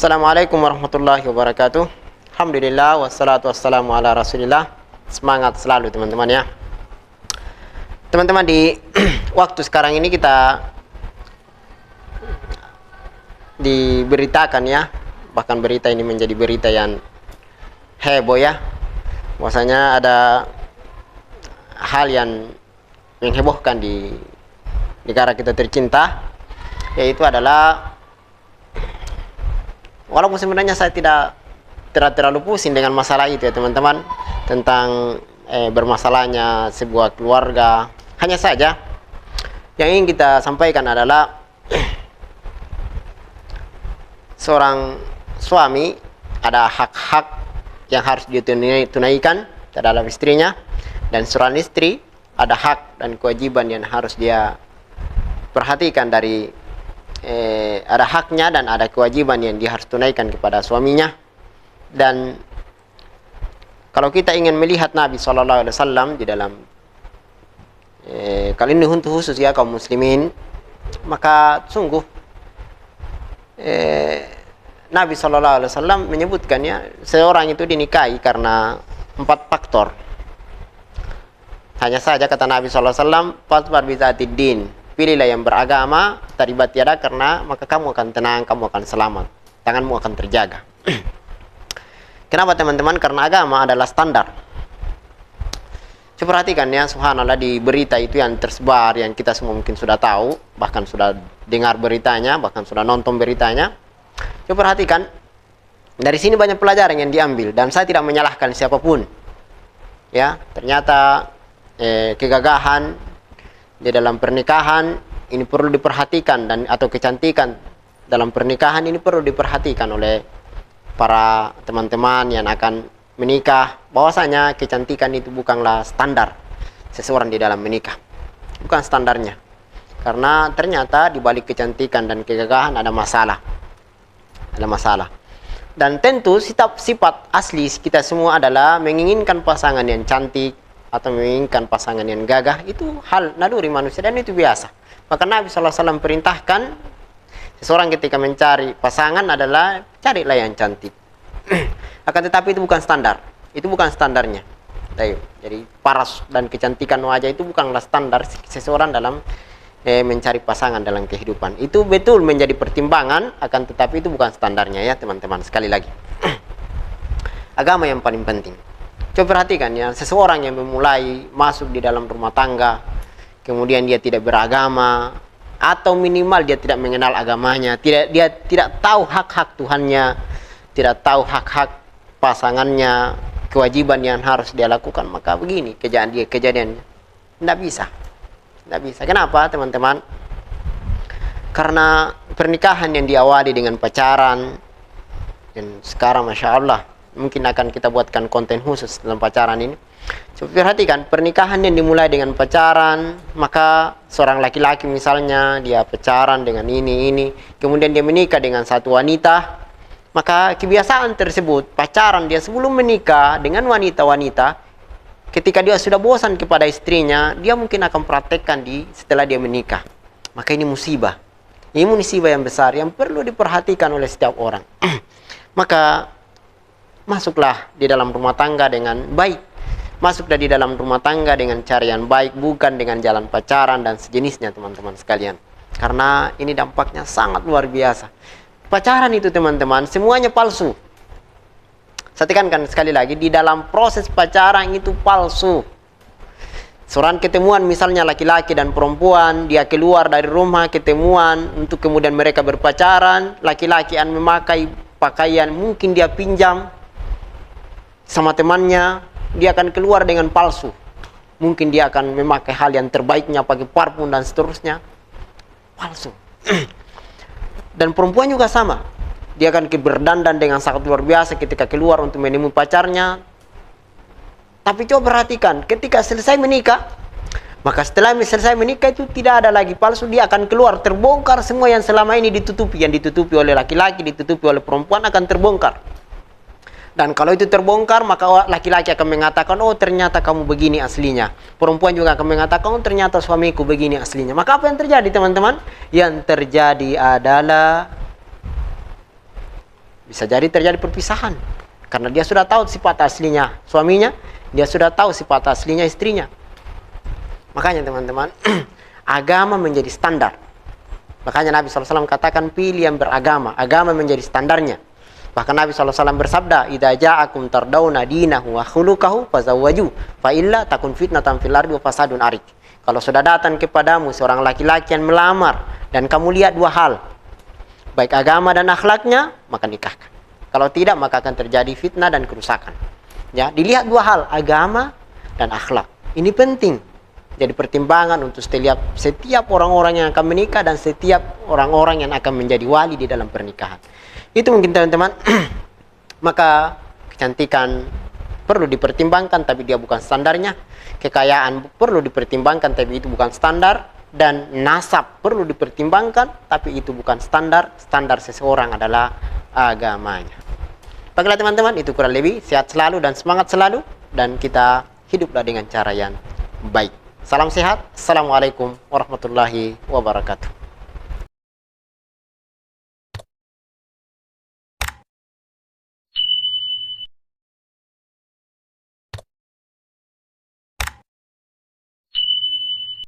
Assalamualaikum warahmatullahi wabarakatuh. Alhamdulillah wassalatu wassalamu ala rasulillah. Semangat selalu teman-teman ya. Teman-teman, di waktu sekarang ini kita diberitakan ya, bahkan berita ini menjadi berita yang heboh ya, bahwasanya ada hal yang menghebohkan di negara kita tercinta, yaitu adalah, walaupun sebenarnya saya tidak terlalu pusing dengan masalah itu ya teman-teman, tentang bermasalahnya sebuah keluarga. Hanya saja yang ingin kita sampaikan adalah seorang suami ada hak-hak yang harus ditunaikan terhadap istrinya, dan seorang istri ada hak dan kewajiban yang harus dia perhatikan dari ada haknya dan ada kewajiban yang dia harus tunaikan kepada suaminya. Dan kalau kita ingin melihat Nabi SAW di dalam kali ini untuk khusus ya kaum muslimin, maka sungguh Nabi SAW menyebutkan ya, seorang itu dinikahi karena 4 faktor. Hanya saja kata Nabi SAW, "Fasbar bizatid din." Pilihlah yang beragama, taribat tiada, karena maka kamu akan tenang, kamu akan selamat, tanganmu akan terjaga. Kenapa teman-teman? Karena agama adalah standar. Coba perhatikan ya, subhanallah, di berita itu yang tersebar, yang kita semua mungkin sudah tahu, bahkan sudah dengar beritanya, bahkan sudah nonton beritanya. Coba perhatikan, dari sini banyak pelajaran yang diambil, dan saya tidak menyalahkan siapapun. Ya, ternyata kegagahan di dalam pernikahan ini perlu diperhatikan, dan atau kecantikan dalam pernikahan ini perlu diperhatikan oleh para teman-teman yang akan menikah, bahwasanya kecantikan itu bukanlah standar seseorang di dalam menikah, bukan standarnya, karena ternyata di balik kecantikan dan kegagahan ada masalah, dan tentu sifat asli kita semua adalah menginginkan pasangan yang cantik atau menginginkan pasangan yang gagah. Itu hal naluri manusia dan itu biasa. Maka Nabi SAW perintahkan seseorang ketika mencari pasangan adalah carilah yang cantik. Akan tetapi itu bukan standar, itu bukan standarnya. Jadi paras dan kecantikan wajah itu bukanlah standar seseorang dalam mencari pasangan dalam kehidupan. Itu betul menjadi pertimbangan, akan tetapi itu bukan standarnya ya teman-teman. Sekali lagi, agama yang paling penting. Coba perhatikan ya, seseorang yang memulai masuk di dalam rumah tangga, kemudian dia tidak beragama, atau minimal dia tidak mengenal agamanya, dia tidak tahu hak-hak Tuhannya, tidak tahu hak-hak pasangannya, kewajiban yang harus dia lakukan, maka begini kejadiannya. Tidak bisa. Kenapa teman-teman? Karena pernikahan yang diawali dengan pacaran, dan sekarang Masya Allah mungkin akan kita buatkan konten khusus dalam pacaran ini. Coba perhatikan, pernikahan yang dimulai dengan pacaran, maka seorang laki-laki misalnya dia pacaran dengan ini, kemudian dia menikah dengan satu wanita, maka kebiasaan tersebut pacaran dia sebelum menikah dengan wanita-wanita, ketika dia sudah bosan kepada istrinya, dia mungkin akan praktekkan setelah dia menikah. Maka ini musibah. Ini musibah yang besar yang perlu diperhatikan oleh setiap orang. Maka masuklah di dalam rumah tangga dengan baik. Masuklah di dalam rumah tangga dengan cara yang baik, bukan dengan jalan pacaran dan sejenisnya teman-teman sekalian. Karena ini dampaknya sangat luar biasa. Pacaran itu teman-teman semuanya palsu. Saya tekankan sekali lagi, di dalam proses pacaran itu palsu. Seorang ketemuan misalnya laki-laki dan perempuan, dia keluar dari rumah ketemuan untuk kemudian mereka berpacaran, laki-laki akan memakai pakaian mungkin dia pinjam sama temannya, dia akan keluar dengan palsu. Mungkin dia akan memakai hal yang terbaiknya, pakai parfum dan seterusnya. Palsu. Dan perempuan juga sama. Dia akan berdandan dengan sangat luar biasa ketika keluar untuk menemui pacarnya. Tapi coba perhatikan, ketika selesai menikah, maka setelah selesai menikah itu tidak ada lagi palsu. Dia akan keluar, terbongkar semua yang selama ini ditutupi. Yang ditutupi oleh laki-laki, ditutupi oleh perempuan akan terbongkar. Dan kalau itu terbongkar, maka laki-laki akan mengatakan, oh ternyata kamu begini aslinya. Perempuan juga akan mengatakan, oh ternyata suamiku begini aslinya. Maka apa yang terjadi teman-teman? Yang terjadi adalah bisa jadi terjadi perpisahan. Karena dia sudah tahu sifat aslinya suaminya, dia sudah tahu sifat aslinya istrinya. Makanya teman-teman, agama menjadi standar. Makanya Nabi SAW katakan pilih yang beragama. Agama menjadi standarnya. Bahkan Nabi SAW bersabda, "Idza ja'akum tardawna dinahu wa khuluquhu fazawwaju, fa illa takun fitnatan fil ardi wa fasadun arid." Kalau sudah datang kepadamu seorang laki-laki yang melamar dan kamu lihat dua hal, baik agama dan akhlaknya, maka nikahkan. Kalau tidak, maka akan terjadi fitnah dan kerusakan. Ya, dilihat dua hal, agama dan akhlak. Ini penting. Jadi pertimbangan untuk setiap orang-orang yang akan menikah dan setiap orang-orang yang akan menjadi wali di dalam pernikahan. Itu mungkin teman-teman. Maka kecantikan perlu dipertimbangkan tapi dia bukan standarnya. Kekayaan perlu dipertimbangkan tapi itu bukan standar. Dan nasab perlu dipertimbangkan tapi itu bukan standar. Standar seseorang adalah agamanya. Baiklah teman-teman, itu kurang lebih. Sehat selalu dan semangat selalu. Dan kita hiduplah dengan cara yang baik. Salam sehat. Assalamualaikum warahmatullahi wabarakatuh.